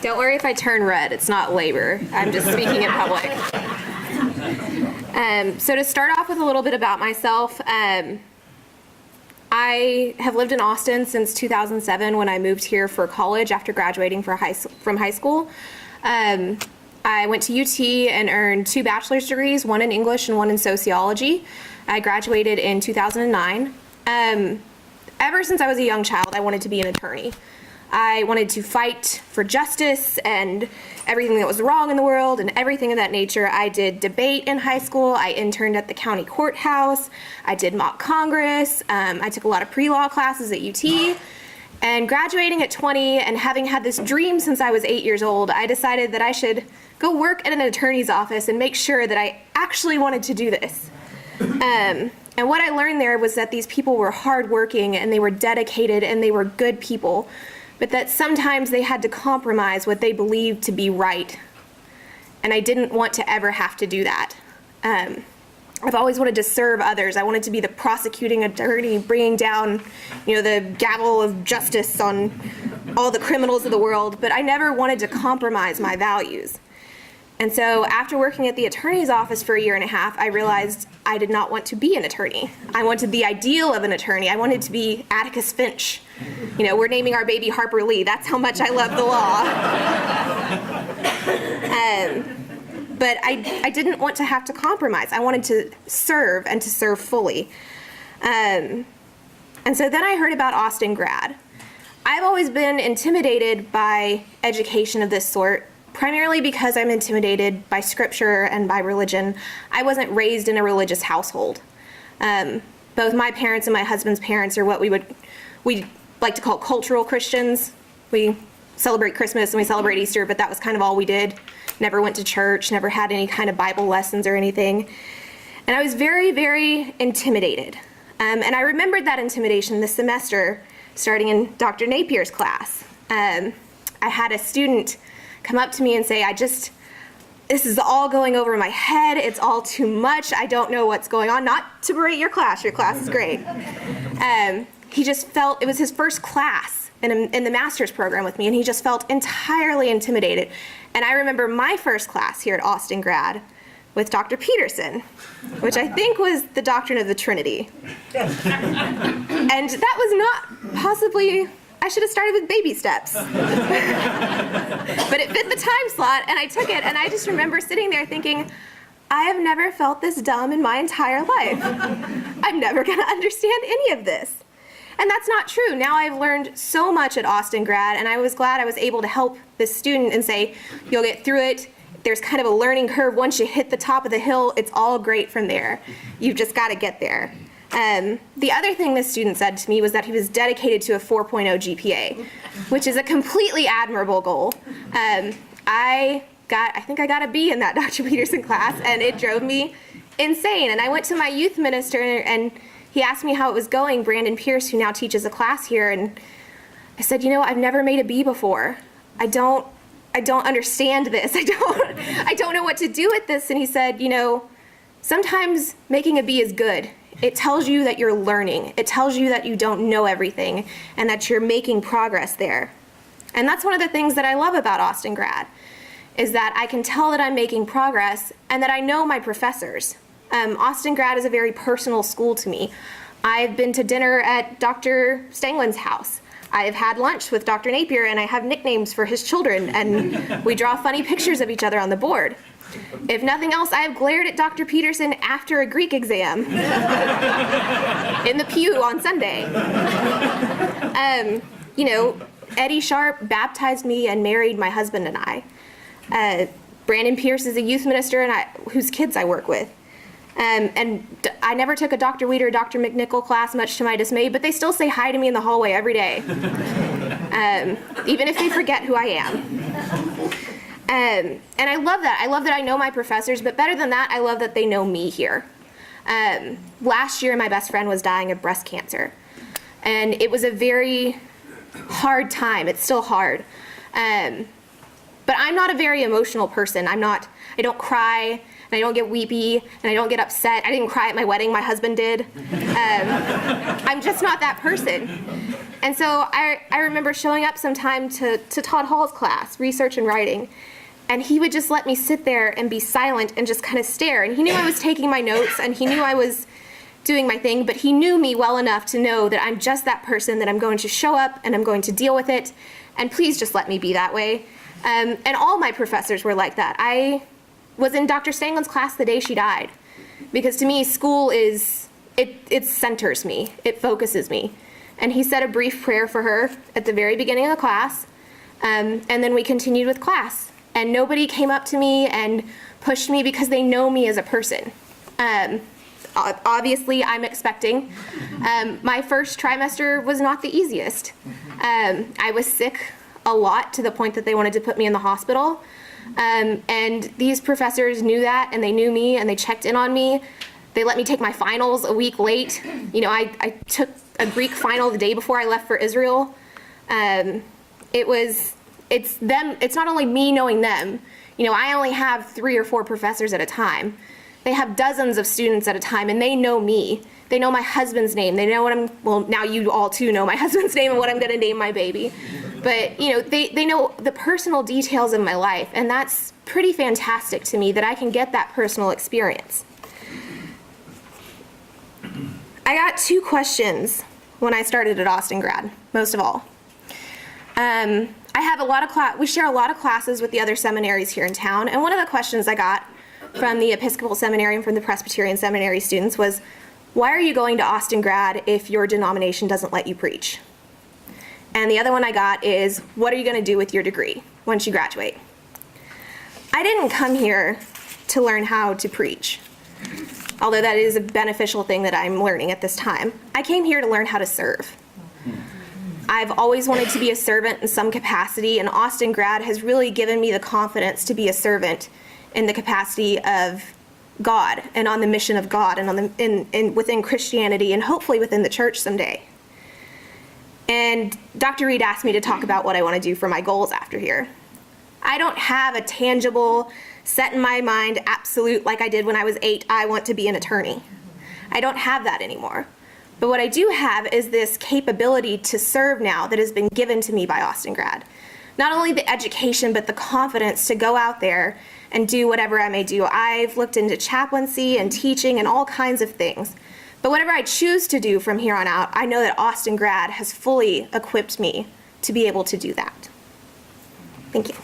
Don't worry if I turn red, it's not labor. I'm just speaking in public. So to start off with a little bit about myself, I have lived in Austin since 2007 when I moved here for college after graduating from high school. I went to UT and earned 2 bachelor's degrees, one in English and one in sociology. I graduated in 2009. Ever since I was a young child, I wanted to be an attorney. I wanted to fight for justice and everything that was wrong in the world and everything of that nature. I did debate in high school. I interned at the county courthouse. I did mock Congress. I took a lot of pre-law classes at UT. And graduating at 20 and having had this dream since I was 8 years old, I decided that I should go work at an attorney's office and make sure that I actually wanted to do this. And what I learned there was that these people were hardworking and they were dedicated and they were good people, but that sometimes they had to compromise what they believed to be right. And I didn't want to ever have to do that. I've always wanted to serve others. I wanted to be the prosecuting attorney, bringing down, the gavel of justice on all the criminals of the world, but I never wanted to compromise my values. And so after working at the attorney's office for 1.5 years, I realized I did not want to be an attorney. I wanted the ideal of an attorney. I wanted to be Atticus Finch. We're naming our baby Harper Lee. That's how much I love the law. But I didn't want to have to compromise. I wanted to serve and to serve fully. And so then I heard about Austin Grad. I've always been intimidated by education of this sort, primarily because I'm intimidated by scripture and by religion. I wasn't raised in a religious household. Both my parents and my husband's parents are what we like to call cultural Christians. We celebrate Christmas and we celebrate Easter, but that was kind of all we did. Never went to church, never had any kind of Bible lessons or anything. And I was very, very intimidated. And I remembered that intimidation this semester, starting in Dr. Napier's class. I had a student come up to me and say, this is all going over my head, it's all too much, I don't know what's going on. Not to berate your class is great. He just felt, it was his first class in the master's program with me, and he just felt entirely intimidated. And I remember my first class here at Austin Grad with Dr. Peterson, which I think was the doctrine of the Trinity. And that was not possibly, I should have started with baby steps. But it fit the time slot, and I took it, and I just remember sitting there thinking, I have never felt this dumb in my entire life. I'm never gonna understand any of this. And that's not true. Now I've learned so much at Austin Grad, and I was glad I was able to help this student and say, you'll get through it. There's kind of a learning curve. Once you hit the top of the hill, it's all great from there. You've just got to get there. The other thing this student said to me was that he was dedicated to a 4.0 GPA, which is a completely admirable goal. I think I got a B in that Dr. Peterson class, and it drove me insane. And I went to my youth minister, and he asked me how it was going, Brandon Pierce, who now teaches a class here, and I said, I've never made a B before. I don't understand this. I don't know what to do with this. And he said, sometimes making a B is good. It tells you that you're learning. It tells you that you don't know everything and that you're making progress there. And that's one of the things that I love about Austin Grad, is that I can tell that I'm making progress and that I know my professors. Austin Grad is a very personal school to me. I've been to dinner at Dr. Stanglin's house. I've had lunch with Dr. Napier, and I have nicknames for his children, and we draw funny pictures of each other on the board. If nothing else, I have glared at Dr. Peterson after a Greek exam in the pew on Sunday. Eddie Sharp baptized me and married my husband and I. Brandon Pierce is a youth minister whose kids I work with. And I never took a Dr. Weeder or Dr. McNichol class, much to my dismay, but they still say hi to me in the hallway every day, even if they forget who I am. And I love that. I love that I know my professors, but better than that, I love that they know me here. Last year, my best friend was dying of breast cancer, and it was a very hard time. It's still hard. But I'm not a very emotional person. I don't cry. and I don't get weepy, and I don't get upset. I didn't cry at my wedding, my husband did. I'm just not that person. And so I remember showing up sometime to Todd Hall's class, research and writing, and he would just let me sit there and be silent and just kind of stare. And he knew I was taking my notes, and he knew I was doing my thing, but he knew me well enough to know that I'm just that person, that I'm going to show up and I'm going to deal with it, and please just let me be that way. And all my professors were like that. I was in Dr. Stangelin's class the day she died, because to me, school it centers me, it focuses me. And he said a brief prayer for her at the very beginning of the class, and then we continued with class. And nobody came up to me and pushed me because they know me as a person. Obviously, I'm expecting. My first trimester was not the easiest. I was sick a lot to the point that they wanted to put me in the hospital. And these professors knew that, and they knew me, and they checked in on me. They let me take my finals a week late. You know, I took a Greek final the day before I left for Israel. It's not only me knowing them. You know, I only have 3 or 4 professors at a time. They have dozens of students at a time, and they know me. They know my husband's name. They know well, now you all too know my husband's name and what I'm going to name my baby. But, you know, they know the personal details of my life, and that's pretty fantastic to me that I can get that personal experience. I got 2 questions when I started at Austin Grad, most of all. I have we share a lot of classes with the other seminaries here in town, and one of the questions I got from the Episcopal Seminary and from the Presbyterian Seminary students was, why are you going to Austin Grad if your denomination doesn't let you preach? And the other one I got is, what are you going to do with your degree once you graduate? I didn't come here to learn how to preach, although that is a beneficial thing that I'm learning at this time. I came here to learn how to serve. I've always wanted to be a servant in some capacity, and Austin Grad has really given me the confidence to be a servant in the capacity of God and on the mission of God and within Christianity and hopefully within the church someday. And Dr. Reed asked me to talk about what I want to do for my goals after here. I don't have a tangible, set in my mind, absolute, like I did when I was 8, I want to be an attorney. I don't have that anymore. But what I do have is this capability to serve now that has been given to me by Austin Grad. Not only the education, but the confidence to go out there and do whatever I may do. I've looked into chaplaincy and teaching and all kinds of things. But whatever I choose to do from here on out, I know that Austin Grad has fully equipped me to be able to do that. Thank you.